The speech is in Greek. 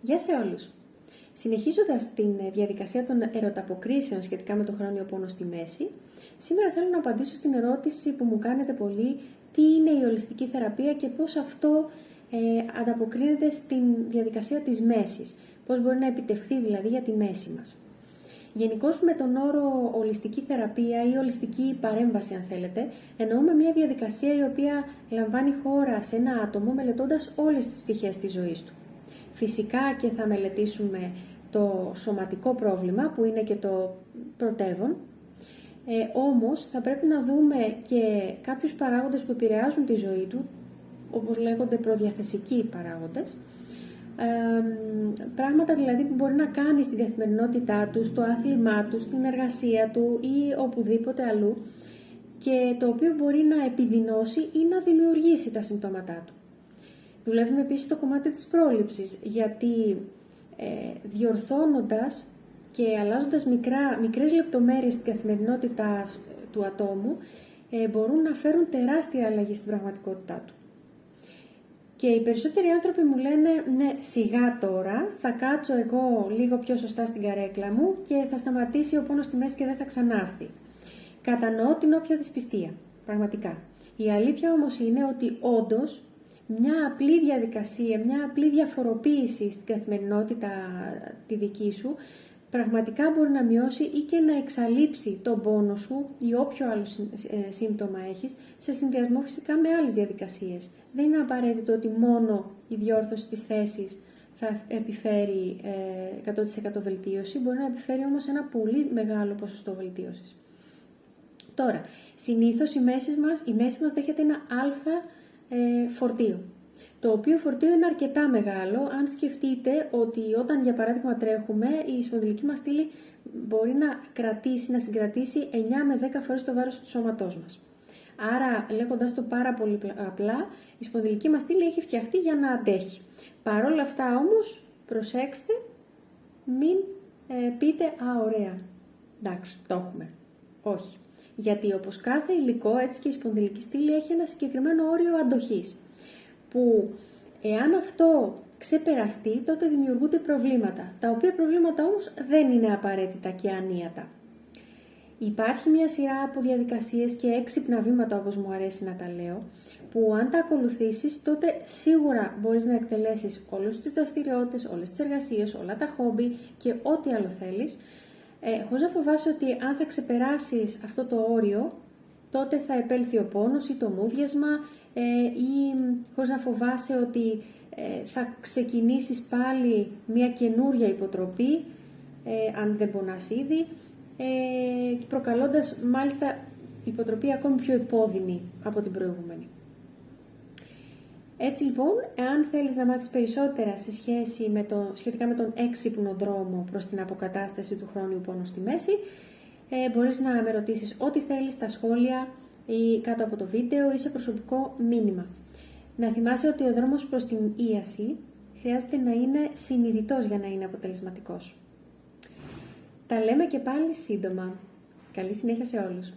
Γεια σε όλους! Συνεχίζοντας την διαδικασία των ερωταποκρίσεων σχετικά με το χρόνιο πόνο στη μέση, σήμερα θέλω να απαντήσω στην ερώτηση που μου κάνετε πολύ, τι είναι η ολιστική θεραπεία και πώς αυτό ανταποκρίνεται στην διαδικασία της μέσης, πώς μπορεί να επιτευχθεί δηλαδή για τη μέση μας. Γενικώς με τον όρο ολιστική θεραπεία ή ολιστική παρέμβαση αν θέλετε, εννοούμε μια διαδικασία η οποία λαμβάνει χώρα σε ένα άτομο μελετώντας όλες τις πτυχές της ζωής του. Φυσικά και θα μελετήσουμε το σωματικό πρόβλημα που είναι και το πρωτεύον, όμως θα πρέπει να δούμε και κάποιους παράγοντες που επηρεάζουν τη ζωή του, όπως λέγονται προδιαθεσικοί παράγοντες, πράγματα δηλαδή που μπορεί να κάνει στην καθημερινότητά του, στο άθλημά του, στην εργασία του ή οπουδήποτε αλλού και το οποίο μπορεί να επιδεινώσει ή να δημιουργήσει τα συμπτώματά του. Δουλεύουμε επίσης στο κομμάτι της πρόληψης, γιατί διορθώνοντας και αλλάζοντας μικρές λεπτομέρειες στην καθημερινότητα του ατόμου, μπορούν να φέρουν τεράστια αλλαγή στην πραγματικότητά του. Και οι περισσότεροι άνθρωποι μου λένε, ναι, σιγά τώρα, θα κάτσω εγώ λίγο πιο σωστά στην καρέκλα μου και θα σταματήσει ο πόνος στη μέση και δεν θα ξανάρθει. Κατανοώ την όποια δυσπιστία, πραγματικά. Η αλήθεια όμως είναι ότι όντως μια απλή διαδικασία, μια απλή διαφοροποίηση στην καθημερινότητα τη δική σου, πραγματικά μπορεί να μειώσει ή και να εξαλείψει τον πόνο σου ή όποιο άλλο σύμπτωμα έχεις, σε συνδυασμό φυσικά με άλλες διαδικασίες. Δεν είναι απαραίτητο ότι μόνο η διόρθωση της θέσης θα επιφέρει 100% βελτίωση, μπορεί να επιφέρει όμως ένα πολύ μεγάλο ποσοστό βελτίωσης. Τώρα, συνήθως η μέση μας δέχεται ένα αλφα φορτίο, το οποίο φορτίο είναι αρκετά μεγάλο αν σκεφτείτε ότι όταν για παράδειγμα τρέχουμε η σπονδυλική μας στήλη μπορεί να συγκρατήσει 9 με 10 φορές το βάρος του σώματός μας. Άρα λέγοντας το πάρα πολύ απλά, η σπονδυλική μας στήλη έχει φτιαχτεί για να αντέχει. Παρ' όλα αυτά όμως, προσέξτε, μην πείτε «Α, ωραία, εντάξει, το έχουμε». Όχι. Γιατί όπως κάθε υλικό, έτσι και η σπονδυλική στήλη έχει ένα συγκεκριμένο όριο αντοχής, που εάν αυτό ξεπεραστεί, τότε δημιουργούνται προβλήματα, τα οποία προβλήματα όμως δεν είναι απαραίτητα και ανίατα. Υπάρχει μια σειρά από διαδικασίες και έξυπνα βήματα, όπως μου αρέσει να τα λέω, που αν τα ακολουθήσεις, τότε σίγουρα μπορείς να εκτελέσεις όλες τις δραστηριότητες, όλες τις εργασίες, όλα τα χόμπι και ό,τι άλλο θέλεις, χωρίς να φοβάσαι ότι αν θα ξεπεράσεις αυτό το όριο, τότε θα επέλθει ο πόνος ή το μούδιασμα ή χωρίς να φοβάσαι ότι θα ξεκινήσεις πάλι μια καινούρια υποτροπή, αν δεν πονάς ήδη, προκαλώντας μάλιστα υποτροπή ακόμη πιο επώδυνη από την προηγούμενη. Έτσι λοιπόν, εάν θέλεις να μάθεις περισσότερα σχετικά με τον έξυπνο δρόμο προς την αποκατάσταση του χρόνιου πόνου στη μέση, μπορείς να με ρωτήσεις ό,τι θέλεις στα σχόλια ή κάτω από το βίντεο ή σε προσωπικό μήνυμα. Να θυμάσαι ότι ο δρόμος προς την ίαση χρειάζεται να είναι συνειδητός για να είναι αποτελεσματικός. Τα λέμε και πάλι σύντομα. Καλή συνέχεια σε όλους.